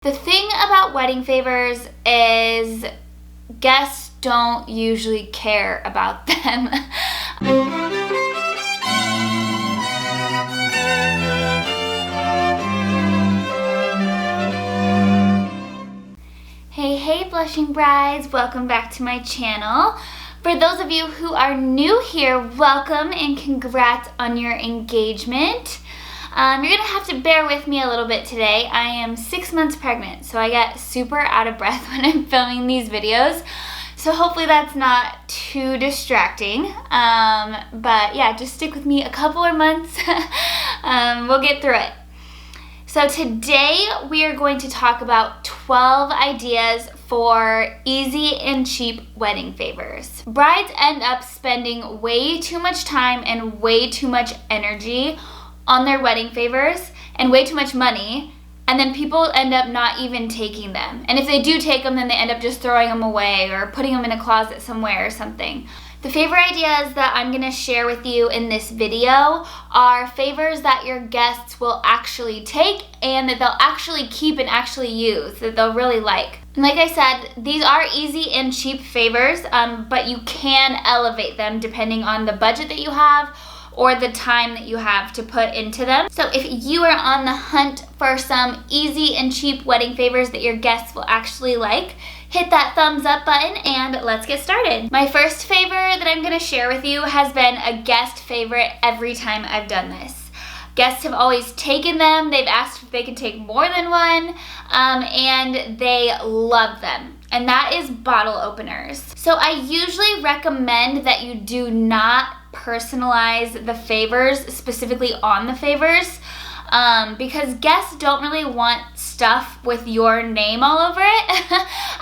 The thing about wedding favors is guests don't usually care about them. Hey blushing brides, welcome back to my channel. For those of you who are new here, welcome and congrats on your engagement. You're gonna have to bear with me a little bit today. I am 6 months pregnant, so I get super out of breath when I'm filming these videos. So hopefully that's not too distracting. But yeah, just stick with me a couple more months. We'll get through it. So today we are going to talk about 12 ideas for easy and cheap wedding favors. Brides end up spending way too much time and way too much energy on their wedding favors and way too much money, and then people end up not even taking them. And if they do take them, then they end up just throwing them away or putting them in a closet somewhere or something. The favor ideas that I'm gonna share with you in this video are favors that your guests will actually take and that they'll actually keep and actually use, that they'll really like. And like I said, these are easy and cheap favors, but you can elevate them depending on the budget that you have or the time that you have to put into them. So if you are on the hunt for some easy and cheap wedding favors that your guests will actually like, hit that thumbs up button and let's get started. My first favor that I'm gonna share with you has been a guest favorite every time I've done this. Guests have always taken them, they've asked if they can take more than one, and they love them. And that is bottle openers. So I usually recommend that you do not personalize the favors specifically on the favors, because guests don't really want stuff with your name all over it.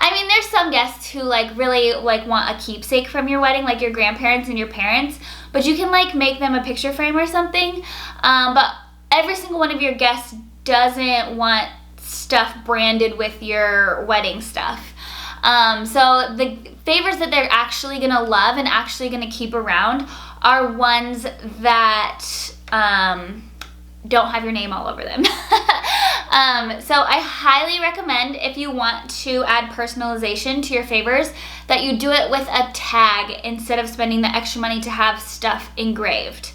I mean, there's some guests who really want a keepsake from your wedding, like your grandparents and your parents, but you can make them a picture frame or something. But every single one of your guests doesn't want stuff branded with your wedding stuff. So the favors that they're actually gonna love and actually gonna keep around are ones that don't have your name all over them. So I highly recommend, if you want to add personalization to your favors, that you do it with a tag instead of spending the extra money to have stuff engraved.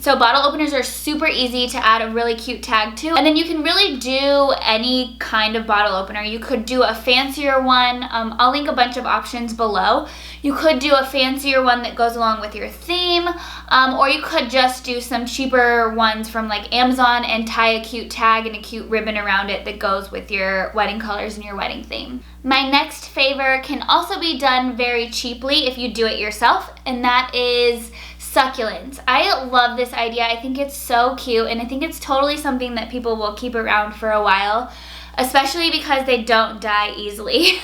So bottle openers are super easy to add a really cute tag to. And then you can really do any kind of bottle opener. You could do a fancier one. I'll link a bunch of options below. You could do a fancier one that goes along with your theme, or you could just do some cheaper ones from Amazon and tie a cute tag and a cute ribbon around it that goes with your wedding colors and your wedding theme. My next favor can also be done very cheaply if you do it yourself, and that is succulents. I love this idea. I think it's so cute, and I think it's totally something that people will keep around for a while, especially because they don't die easily.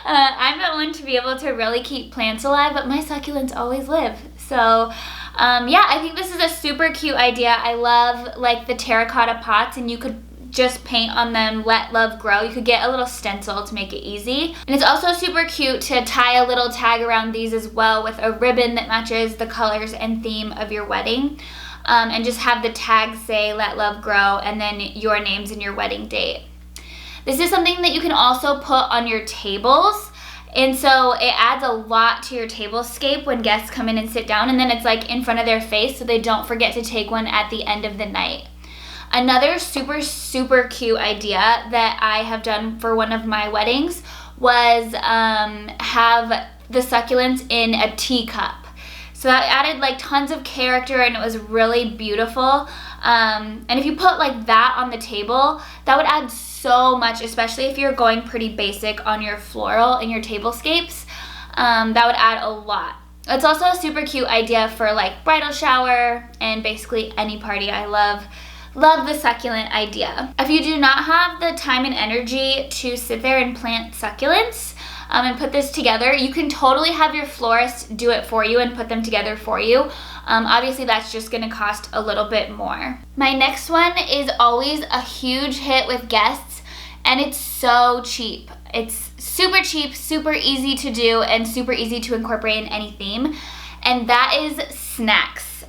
I'm not one to be able to really keep plants alive, but my succulents always live. So yeah, I think this is a super cute idea. I love the terracotta pots, and you could just paint on them, let love grow. You could get a little stencil to make it easy. And it's also super cute to tie a little tag around these as well with a ribbon that matches the colors and theme of your wedding. And just have the tag say, let love grow, and then your names and your wedding date. This is something that you can also put on your tables. And so it adds a lot to your tablescape when guests come in and sit down, and then it's in front of their face so they don't forget to take one at the end of the night. Another super cute idea that I have done for one of my weddings was have the succulents in a teacup. So that added tons of character, and it was really beautiful. And if you put that on the table, that would add so much, especially if you're going pretty basic on your floral and your tablescapes. That would add a lot. It's also a super cute idea for bridal shower and basically any party. I love the succulent idea. If you do not have the time and energy to sit there and plant succulents and put this together, you can totally have your florist do it for you and put them together for you. Obviously that's just gonna cost a little bit more. My next one is always a huge hit with guests, and it's so cheap. It's super cheap, super easy to do, and super easy to incorporate in any theme, and that is snacks.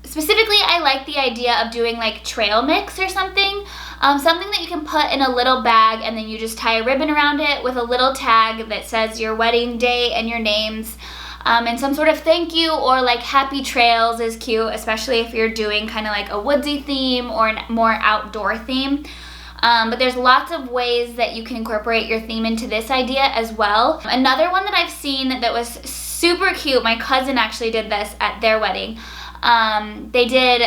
Specifically, I like the idea of doing like trail mix or something. Something that you can put in a little bag and then you just tie a ribbon around it with a little tag that says your wedding date and your names. And some sort of thank you or like happy trails is cute, especially if you're doing kind of like a woodsy theme or a more outdoor theme. But there's lots of ways that you can incorporate your theme into this idea as well. Another one that I've seen that was super cute, my cousin actually did this at their wedding. They did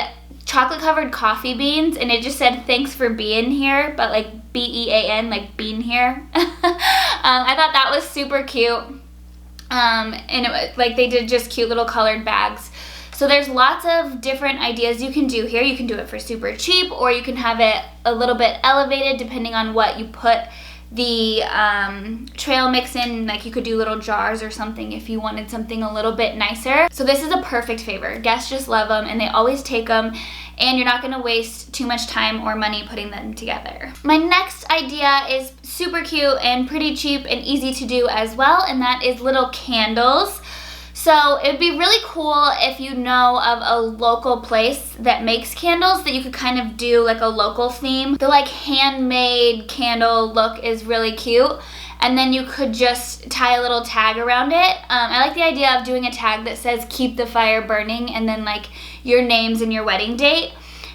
chocolate covered coffee beans and it just said thanks for being here, but like B-E-A-N, like bean here. I thought that was super cute. And it was like they did just cute little colored bags. So there's lots of different ideas you can do here. You can do it for super cheap or you can have it a little bit elevated depending on what you put the trail mix in. Like you could do little jars or something if you wanted something a little bit nicer. So this is a perfect favor. Guests just love them and they always take them, and you're not gonna waste too much time or money putting them together. My next idea is super cute and pretty cheap and easy to do as well, and that is little candles. So it'd be really cool if you know of a local place that makes candles that you could kind of do like a local theme. The like handmade candle look is really cute. And then you could just tie a little tag around it. I like the idea of doing a tag that says keep the fire burning and then like your names and your wedding date.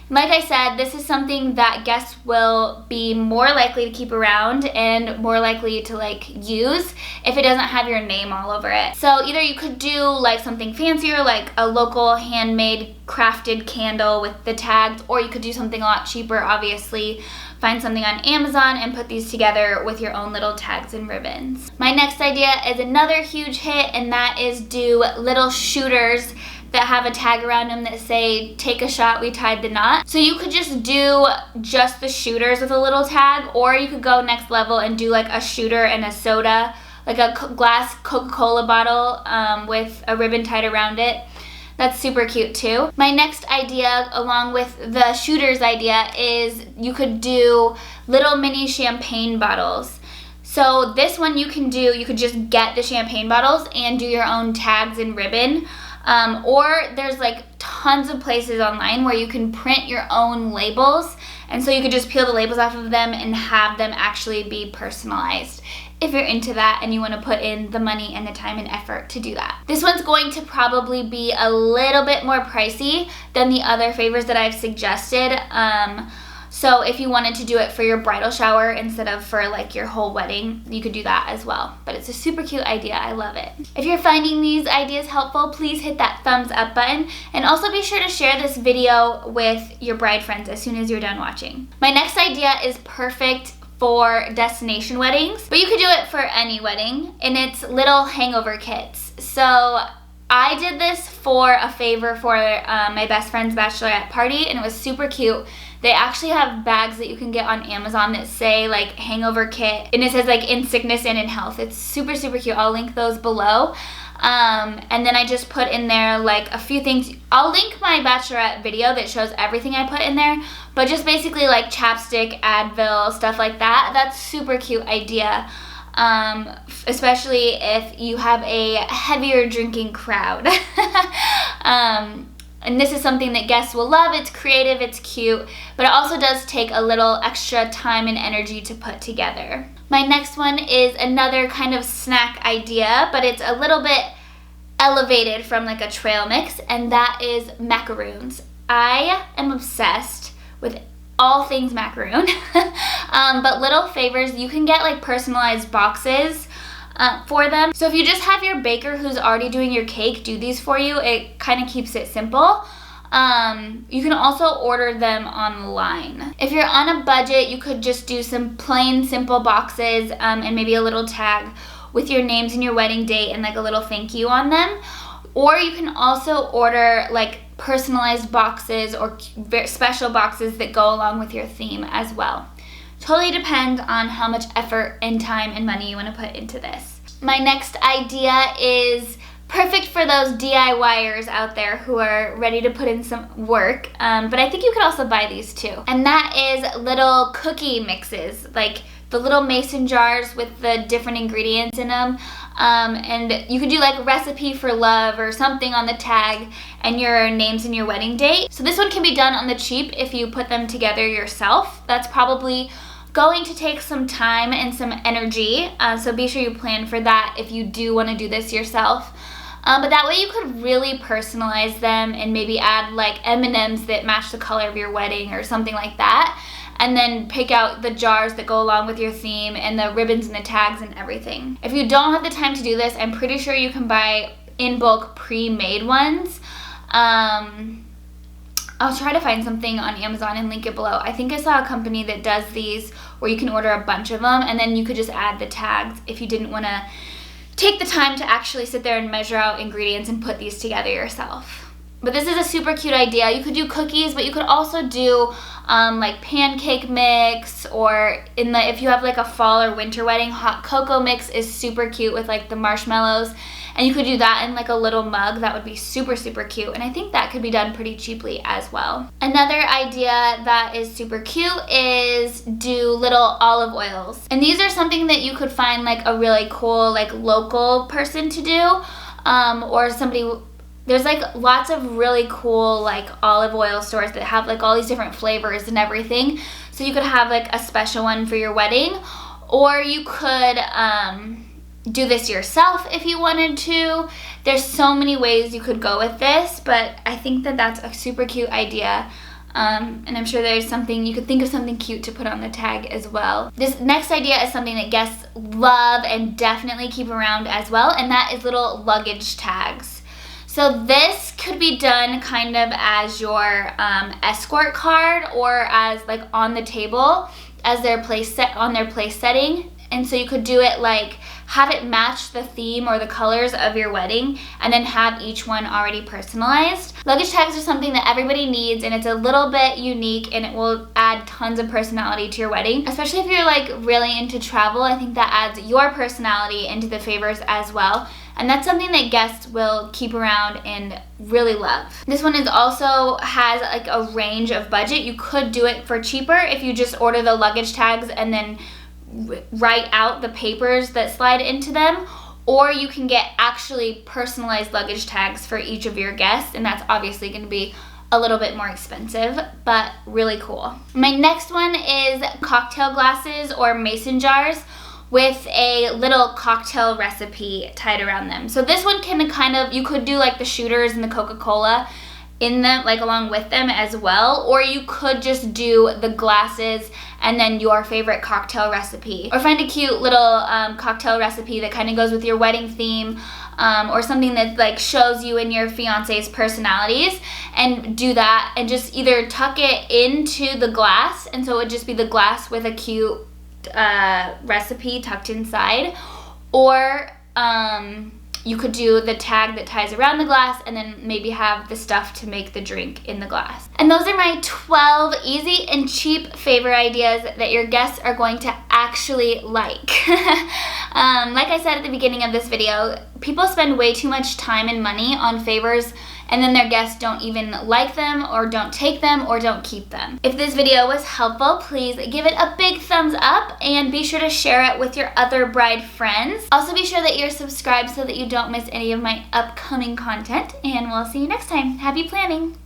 Like I said, this is something that guests will be more likely to keep around and more likely to like use if it doesn't have your name all over it. So either you could do like something fancier, like a local handmade crafted candle with the tags, or you could do something a lot cheaper, obviously. Find something on Amazon and put these together with your own little tags and ribbons. My next idea is another huge hit, and that is do little shooters that have a tag around them that say, take a shot, we tied the knot. So you could just do just the shooters with a little tag, or you could go next level and do like a shooter and a soda, like a glass Coca-Cola bottle with a ribbon tied around it. That's super cute too. My next idea, along with the shooters idea, is you could do little mini champagne bottles. So this one you can do, you could just get the champagne bottles and do your own tags and ribbon. Or there's like tons of places online where you can print your own labels, and so you could just peel the labels off of them and have them actually be personalized if you're into that and you want to put in the money and the time and effort to do that. This one's going to probably be a little bit more pricey than the other favors that I've suggested. So if you wanted to do it for your bridal shower instead of for like your whole wedding, you could do that as well. But it's a super cute idea. I love it. If you're finding these ideas helpful, please hit that thumbs up button, and also be sure to share this video with your bride friends as soon as you're done watching. My next idea is perfect for destination weddings, but you could do it for any wedding, and it's little hangover kits. So I did this for a favor for my best friend's bachelorette party, and it was super cute. They actually have bags that you can get on Amazon that say like hangover kit, and it says like in sickness and in health. It's super, super cute. I'll link those below. And then I just put in there like a few things. I'll link my bachelorette video that shows everything I put in there, but just basically like chapstick, Advil, stuff like that. That's super cute idea. Especially if you have a heavier drinking crowd. And this is something that guests will love. It's creative, it's cute, but it also does take a little extra time and energy to put together. My next one is another kind of snack idea, but it's a little bit elevated from like a trail mix, and that is macaroons. I am obsessed with all things macaroon. But little favors, you can get like personalized boxes for them. So if you just have your baker who's already doing your cake do these for you, it kind of keeps it simple. You can also order them online. If you're on a budget, you could just do some plain simple boxes and maybe a little tag with your names and your wedding date and like a little thank you on them. Or you can also order like personalized boxes or special boxes that go along with your theme as well. Totally depends on how much effort and time and money you want to put into this. My next idea is perfect for those DIYers out there who are ready to put in some work, but I think you could also buy these too. And that is little cookie mixes, like the little mason jars with the different ingredients in them. And you could do like recipe for love or something on the tag and your names and your wedding date. So this one can be done on the cheap if you put them together yourself. That's probably going to take some time and some energy, so be sure you plan for that if you do want to do this yourself. But that way you could really personalize them and maybe add like M&Ms that match the color of your wedding or something like that. And then pick out the jars that go along with your theme and the ribbons and the tags and everything. If you don't have the time to do this, I'm pretty sure you can buy in bulk pre-made ones. I'll try to find something on Amazon and link it below. I think I saw a company that does these where you can order a bunch of them and then you could just add the tags if you didn't want to take the time to actually sit there and measure out ingredients and put these together yourself. But this is a super cute idea. You could do cookies, but you could also do like pancake mix, or if you have like a fall or winter wedding, hot cocoa mix is super cute with like the marshmallows. And you could do that in like a little mug. That would be super, super cute. And I think that could be done pretty cheaply as well. Another idea that is super cute is do little olive oils. And these are something that you could find like a really cool like local person to do, or somebody. There's like lots of really cool like olive oil stores that have like all these different flavors and everything. So you could have like a special one for your wedding, or you could do this yourself if you wanted to. There's so many ways you could go with this, but I think that that's a super cute idea. And I'm sure there's something, you could think of something cute to put on the tag as well. This next idea is something that guests love and definitely keep around as well, and that is little luggage tags. So this could be done kind of as your escort card, or as like on the table as their place setting. And so you could do it like, have it match the theme or the colors of your wedding, and then have each one already personalized. Luggage tags are something that everybody needs, and it's a little bit unique, and it will add tons of personality to your wedding. Especially if you're like really into travel, I think that adds your personality into the favors as well. And that's something that guests will keep around and really love. This one is also has like a range of budget. You could do it for cheaper if you just order the luggage tags and then write out the papers that slide into them, or you can get actually personalized luggage tags for each of your guests, and that's obviously going to be a little bit more expensive, but really cool. My next one is cocktail glasses or mason jars with a little cocktail recipe tied around them. So this one can kind of, you could do like the shooters and the Coca-Cola in them, like along with them as well, or you could just do the glasses and then your favorite cocktail recipe, or find a cute little cocktail recipe that kind of goes with your wedding theme, or something that like shows you and your fiance's personalities, and do that and just either tuck it into the glass, and so it would just be the glass with a cute recipe tucked inside, or you could do the tag that ties around the glass and then maybe have the stuff to make the drink in the glass. And those are my 12 easy and cheap favor ideas that your guests are going to actually like. Like I said at the beginning of this video, people spend way too much time and money on favors, and then their guests don't even like them, or don't take them, or don't keep them. If this video was helpful, please give it a big thumbs up, and be sure to share it with your other bride friends. Also be sure that you're subscribed so that you don't miss any of my upcoming content, and we'll see you next time. Happy planning!